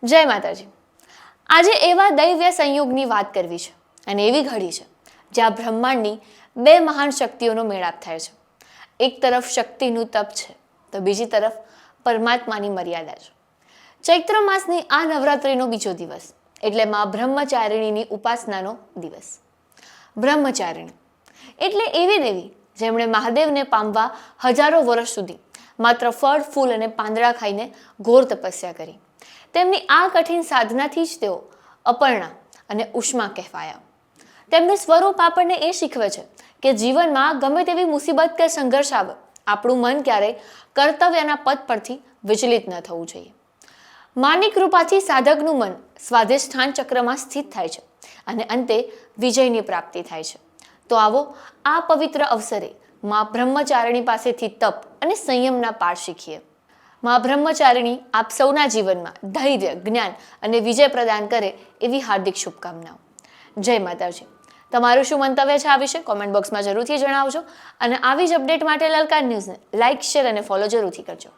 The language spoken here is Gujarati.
જય માતાજી. આજે એવા દૈવ્ય સંયોગની વાત કરવી છે અને એવી ઘડી છે જ્યાં બ્રહ્માંડની બે મહાન શક્તિઓનો મેળાપ થાય છે. એક તરફ શક્તિનું તપ છે તો બીજી તરફ પરમાત્માની મર્યાદા છે. ચૈત્ર માસની આ નવરાત્રિનો બીજો દિવસ એટલે માં બ્રહ્મચારિણીની ઉપાસનાનો દિવસ. બ્રહ્મચારિણી એટલે એવી દેવી જેમણે મહાદેવને પામવા હજારો વર્ષ સુધી માત્ર ફળ, ફૂલ અને પાંદડા ખાઈને ઘોર તપસ્યા કરી. તેમની આ કઠિન સાધનાથી જ તેઓ અપર્ણા અને ઉષ્મા કહેવાયા. તેમનું સ્વરૂપ આપણને એ શીખવે છે કે જીવનમાં ગમે તેવી મુસીબત કે સંઘર્ષ આવે, આપણું મન ક્યારેય કર્તવ્યના પદ પરથી વિચલિત ન થવું જોઈએ. માની કૃપાથી સાધકનું મન સ્વાધિષ્ઠાન ચક્રમાં સ્થિત થાય છે અને અંતે વિજયની પ્રાપ્તિ થાય છે. તો આવો આ પવિત્ર અવસરે માં બ્રહ્મચારિણી પાસેથી તપ અને સંયમના પાઠ શીખીએ. માં બ્રહ્મચારિણી આપ સૌના જીવનમાં ધૈર્ય, જ્ઞાન અને વિજય પ્રદાન કરે એવી હાર્દિક શુભકામનાઓ. જય માતાજી. તમારું શું મંતવ્ય છે આ વિશે કોમેન્ટ બોક્સમાં જરૂરથી જણાવજો અને આવી જ અપડેટ માટે લલકાર ન્યૂઝને લાઇક, શેર અને ફોલો જરૂરથી કરજો.